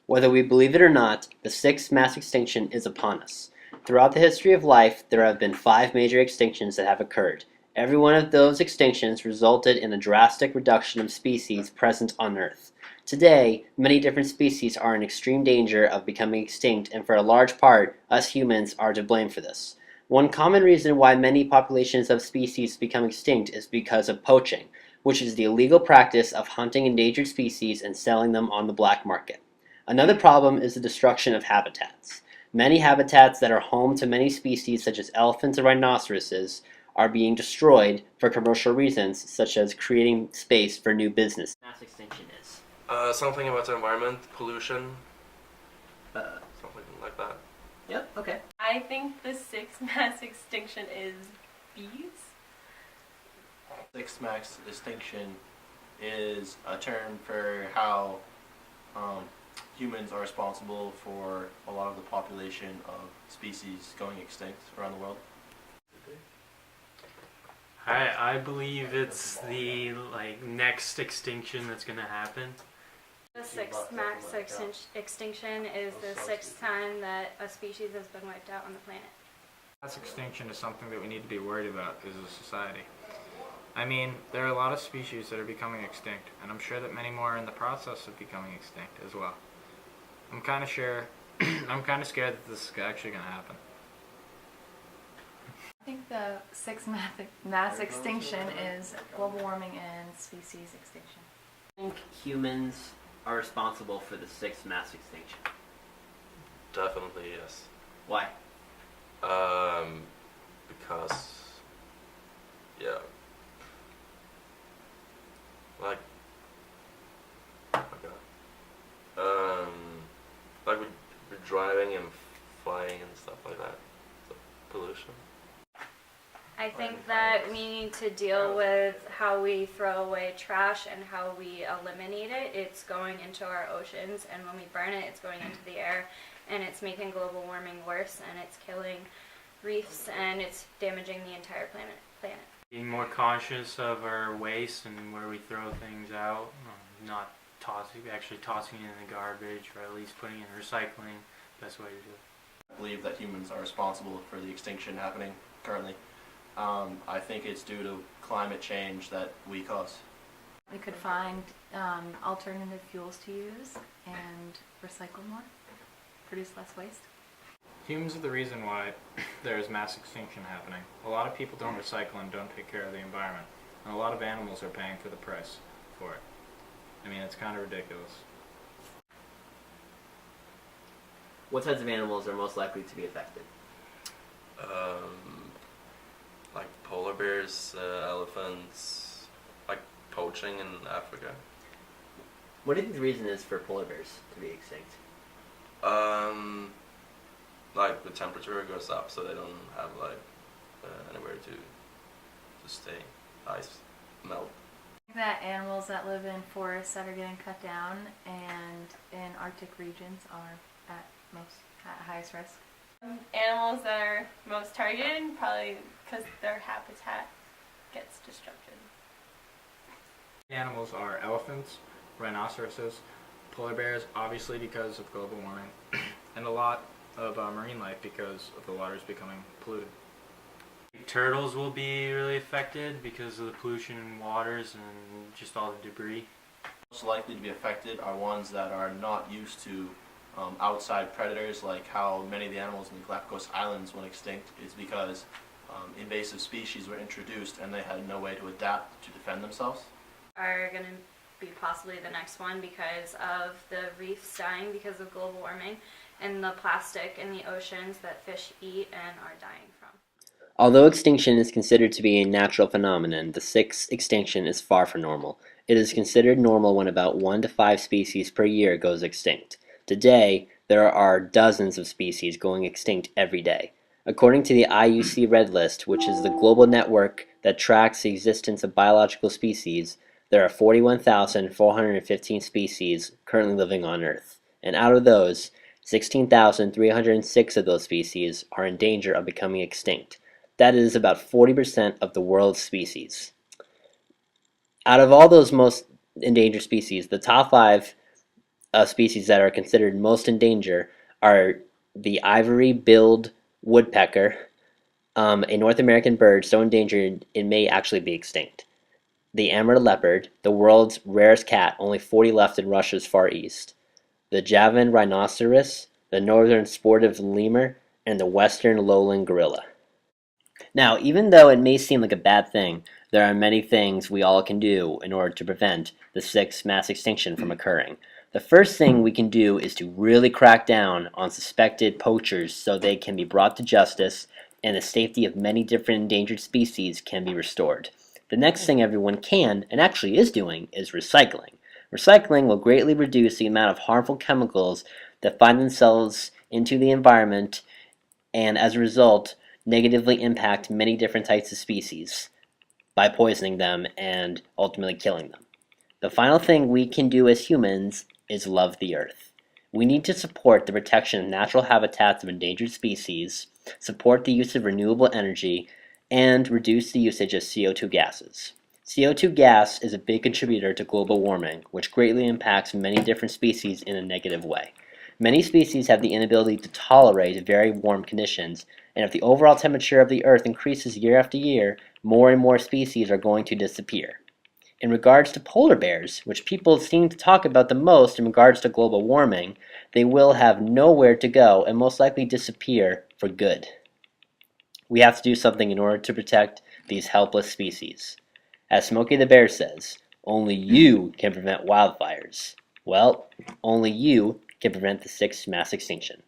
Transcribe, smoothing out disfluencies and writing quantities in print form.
Whether we believe it or not, the sixth mass extinction is upon us. Throughout the history of life, there have been 5 major extinctions that have occurred. Every one of those extinctions resulted in a drastic reduction of species present on Earth. Today, many different species are in extreme danger of becoming extinct, and for a large part, us humans are to blame for this. One common reason why many populations of species become extinct is because of poaching, which is the illegal practice of hunting endangered species and selling them on the black market. Another problem is the destruction of habitats. Many habitats that are home to many species such as elephants and rhinoceroses are being destroyed for commercial reasons, such as creating space for new business. Mass extinction is Something about the environment, pollution, uh, something like that. yep, okay. I think the sixth mass extinction is bees. Sixth mass extinction is a term for how humans are responsible for a lot of the population of species going extinct around the world. I believe it's the next extinction that's gonna happen. The sixth mass extinction is the sixth time that a species has been wiped out on the planet. Mass extinction is something that we need to be worried about as a society. I mean, there are a lot of species that are becoming extinct, and I'm sure that many more are in the process of becoming extinct as well. I'm kind of scared that this is actually going to happen. I think the sixth mass extinction is global warming and species extinction. I think humans are responsible for the sixth mass extinction. Definitely yes. Why? Because yeah, like oh my god, like we're driving and flying and stuff like that. So pollution. I think that we need to deal with how we throw away trash and how we eliminate it. It's going into our oceans, and when we burn it, it's going into the air, and it's making global warming worse, and it's killing reefs, and it's damaging the entire planet. Being more conscious of our waste and where we throw things out, not tossing it in the garbage, or at least putting it in recycling. Best way to do it. I believe that humans are responsible for the extinction happening currently. I think it's due to climate change that we cause. We could find alternative fuels to use and recycle more, produce less waste. Humans are the reason why there is mass extinction happening. A lot of people don't recycle and don't take care of the environment, and a lot of animals are paying for the price for it. I mean, it's kind of ridiculous. What types of animals are most likely to be affected? Like polar bears, elephants, like poaching in Africa. What do you think the reason is for polar bears to be extinct? Like the temperature goes up, so they don't have anywhere to stay. Ice melt. I think that animals that live in forests that are getting cut down and in Arctic regions are at highest risk. Animals that are most targeted, probably because their habitat gets disrupted. Animals are elephants, rhinoceroses, polar bears, obviously because of global warming, and a lot of marine life because of the waters becoming polluted. Turtles will be really affected because of the pollution in waters and just all the debris. Most likely to be affected are ones that are not used to outside predators, like how many of the animals in the Galapagos Islands went extinct is because invasive species were introduced and they had no way to adapt to defend themselves. Are going to be possibly the next one because of the reefs dying because of global warming and the plastic in the oceans that fish eat and are dying from. Although extinction is considered to be a natural phenomenon, the sixth extinction is far from normal. It is considered normal when about 1 to 5 species per year goes extinct. Today, there are dozens of species going extinct every day. According to the IUC Red List, which is the global network that tracks the existence of biological species, there are 41,415 species currently living on Earth. And out of those, 16,306 of those species are in danger of becoming extinct. That is about 40% of the world's species. Out of all those most endangered species, the top 5 species that are considered most in danger are the ivory-billed woodpecker, a North American bird so endangered it may actually be extinct. The Amur leopard, the world's rarest cat, only 40 left in Russia's Far East. The Javan rhinoceros, the northern sportive lemur, and the western lowland gorilla. Now, even though it may seem like a bad thing, there are many things we all can do in order to prevent the sixth mass extinction from occurring. The first thing we can do is to really crack down on suspected poachers so they can be brought to justice and the safety of many different endangered species can be restored. The next thing everyone can, and actually is doing, is recycling. Recycling will greatly reduce the amount of harmful chemicals that find themselves into the environment and as a result negatively impact many different types of species by poisoning them and ultimately killing them. The final thing we can do as humans is love the earth. We need to support the protection of natural habitats of endangered species, support the use of renewable energy, and reduce the usage of CO2 gases. CO2 gas is a big contributor to global warming, which greatly impacts many different species in a negative way. Many species have the inability to tolerate very warm conditions, and if the overall temperature of the Earth increases year after year, more and more species are going to disappear. In regards to polar bears, which people seem to talk about the most in regards to global warming, they will have nowhere to go and most likely disappear for good. We have to do something in order to protect these helpless species. As Smokey the Bear says, only you can prevent wildfires. Well, only you can prevent the sixth mass extinction.